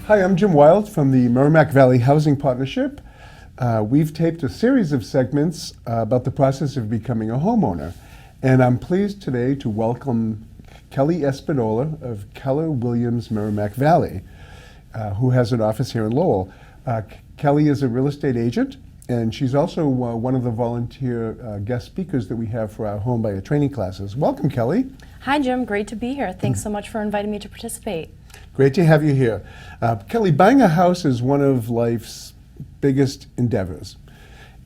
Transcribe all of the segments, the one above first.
Hi, I'm Jim Wilde from the Merrimack Valley Housing Partnership. We've taped a series of segments about the process of becoming a homeowner. And I'm pleased today to welcome Kelly Espinola of Keller Williams Merrimack Valley, who has an office here in Lowell. Kelly is a real estate agent, and she's also one of the volunteer guest speakers that we have for our home buyer training classes. Welcome, Kelly. Hi, Jim. Great to be here. Thanks so much for inviting me to participate. Great to have you here. Kelly, buying a house is one of life's biggest endeavors.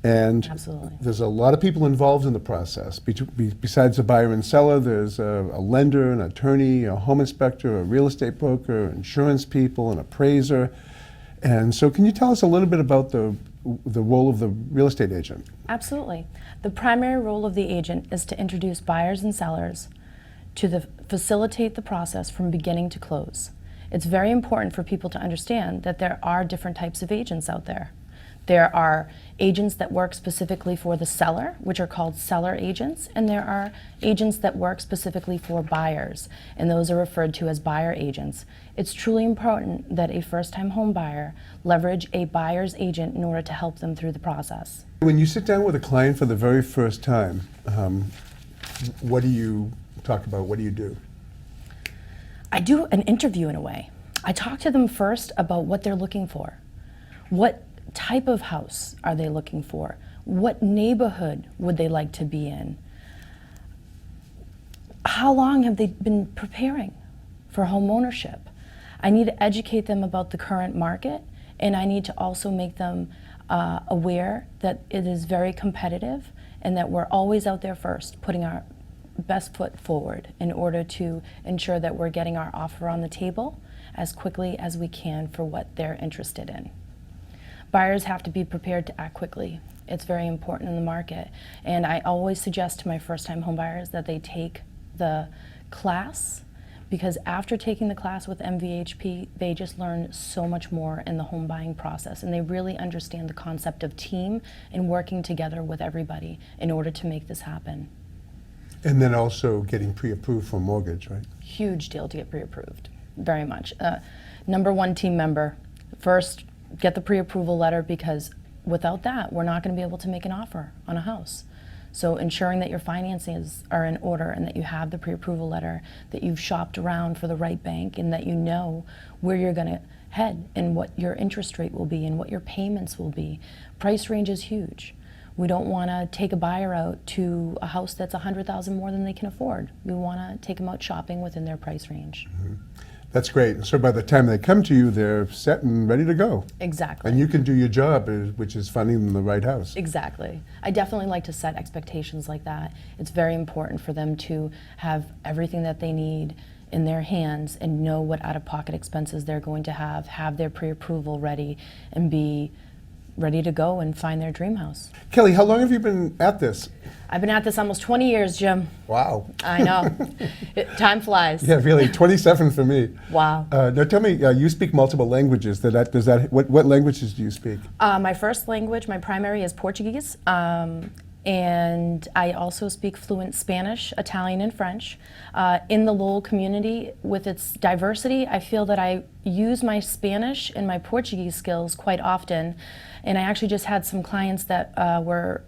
And Absolutely. There's a lot of people involved in the process. Besides the buyer and seller, there's a lender, an attorney, a home inspector, a real estate broker, insurance people, an appraiser. And so can you tell us a little bit about the role of the real estate agent? Absolutely. The primary role of the agent is to introduce buyers and sellers to facilitate the process from beginning to close. It's very important for people to understand that there are different types of agents out there. There are agents that work specifically for the seller, which are called seller agents, and there are agents that work specifically for buyers, and those are referred to as buyer agents. It's truly important that a first-time home buyer leverage a buyer's agent in order to help them through the process. When you sit down with a client for the very first time, what do you talk about? What do you do? I do an interview in a way. I talk to them first about what they're looking for. What type of house are they looking for? What neighborhood would they like to be in? How long have they been preparing for home ownership? I need to educate them about the current market, and I need to also make them aware that it is very competitive and that we're always out there first, putting our best foot forward in order to ensure that we're getting our offer on the table as quickly as we can for what they're interested in. Buyers have to be prepared to act quickly. It's very important in the market. And I always suggest to my first-time home buyers that they take the class, because after taking the class with MVHP, they just learn so much more in the home buying process, and they really understand the concept of team and working together with everybody in order to make this happen. And then also getting pre-approved for a mortgage, right? Huge deal to get pre-approved, very much. Number one team member, first get the pre-approval letter, because without that, we're not going to be able to make an offer on a house. So ensuring that your finances are in order and that you have the pre-approval letter, that you've shopped around for the right bank, and that you know where you're going to head and what your interest rate will be and what your payments will be. Price range is huge. We don't want to take a buyer out to a house that's $100,000 more than they can afford. We want to take them out shopping within their price range. Mm-hmm. That's great. So by the time they come to you, they're set and ready to go. Exactly. And you can do your job, which is finding them the right house. Exactly. I definitely like to set expectations like that. It's very important for them to have everything that they need in their hands and know what out-of-pocket expenses they're going to have their pre-approval ready, and be ready to go and find their dream house. Kelly, how long have you been at this? I've been at this almost 20 years, Jim. Wow. I know. Time flies. Yeah, really, 27 for me. Wow. Now tell me, you speak multiple languages. What languages do you speak? My first language, my primary, is Portuguese. And I also speak fluent Spanish, Italian, and French. In the Lowell community, with its diversity, I feel that I use my Spanish and my Portuguese skills quite often. And I actually just had some clients that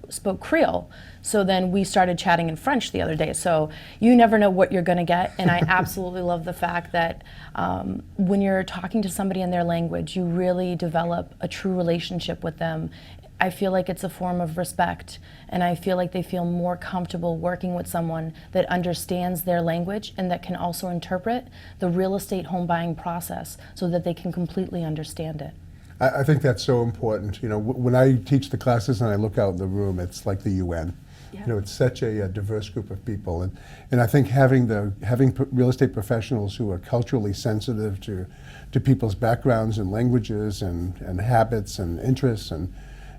spoke Creole. So then we started chatting in French the other day. So you never know what you're going to get. And I absolutely love the fact that when you're talking to somebody in their language, you really develop a true relationship with them. I feel like it's a form of respect, and I feel like they feel more comfortable working with someone that understands their language and that can also interpret the real estate home buying process so that they can completely understand it. I think that's so important. You know, when I teach the classes and I look out in the room, it's like the UN. Yeah. You know, it's such a diverse group of people, and I think having real estate professionals who are culturally sensitive to people's backgrounds and languages and habits and interests and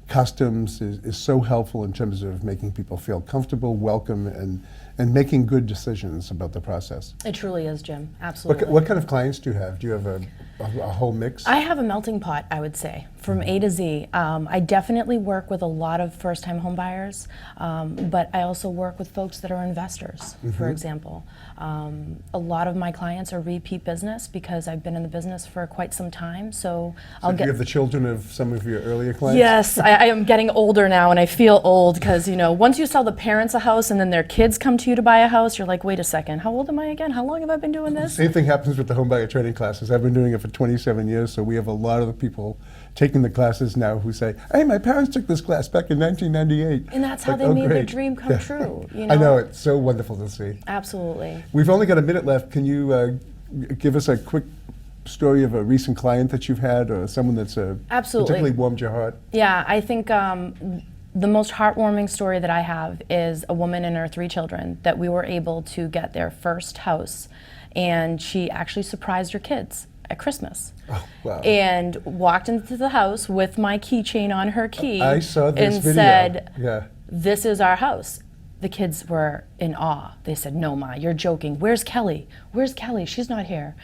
customs is so helpful in terms of making people feel comfortable, welcome, and making good decisions about the process. It truly is, Jim. Absolutely. What kind of clients do you have? Do you have a a whole mix? I have a melting pot, I would say, from A to Z. I definitely work with a lot of first-time home buyers, but I also work with folks that are investors, for example. A lot of my clients are repeat business because I've been in the business for quite some time, so I'll Do get... you have the children of some of your earlier clients? Yes, I am getting older now, and I feel old because, you know, once you sell the parents a house and then their kids come to you to buy a house, you're like, wait a second, how old am I again? How long have I been doing this? Same thing happens with the home buyer training classes. I've been doing it for 27 years, so we have a lot of the people taking the classes now who say, hey, my parents took this class back in 1998. And that's how Like, they oh, made their great. dream come Yeah. true. You know? I know, it's so wonderful to see. Absolutely. We've only got a minute left. Can you give us a quick story of a recent client that you've had or someone that's Absolutely. particularly warmed your heart? Yeah, I think the most heartwarming story that I have is a woman and her 3 children that we were able to get their first house, and she actually surprised her kids at Christmas. Oh, wow. And walked into the house with my keychain on her key I saw this and video. said, Yeah. this is our house. The kids were in awe. They said, no, Ma, you're joking. Where's Kelly? Where's Kelly? She's not here.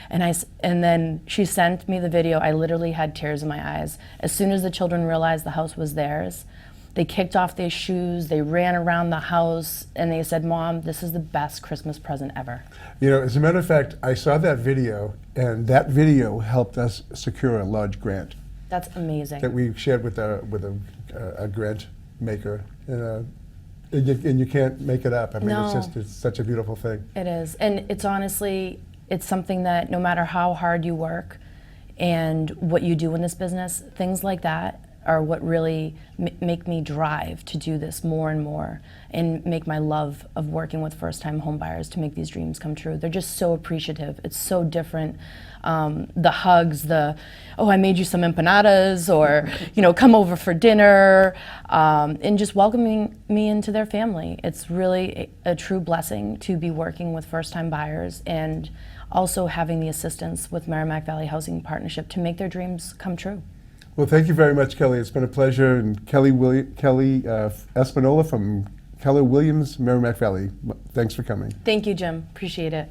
And then she sent me the video. I literally had tears in my eyes. As soon as the children realized the house was theirs, they kicked off their shoes, they ran around the house, and they said, Mom, this is the best Christmas present ever. You know, as a matter of fact, I saw that video, and that video helped us secure a large grant That's amazing. that we shared with a grant maker. And you can't make it up. I mean, No. it's such a beautiful thing. It is. And it's honestly, it's something that no matter how hard you work and what you do in this business, things like that are what really make me drive to do this more and more and make my love of working with first-time home buyers to make these dreams come true. They're just so appreciative. It's so different. The hugs, oh, I made you some empanadas, or, you know, come over for dinner, and just welcoming me into their family. It's really a true blessing to be working with first-time buyers and also having the assistance with Merrimack Valley Housing Partnership to make their dreams come true. Well, thank you very much, Kelly. It's been a pleasure. And Kelly Espinola from Keller Williams, Merrimack Valley. Thanks for coming. Thank you, Jim. Appreciate it.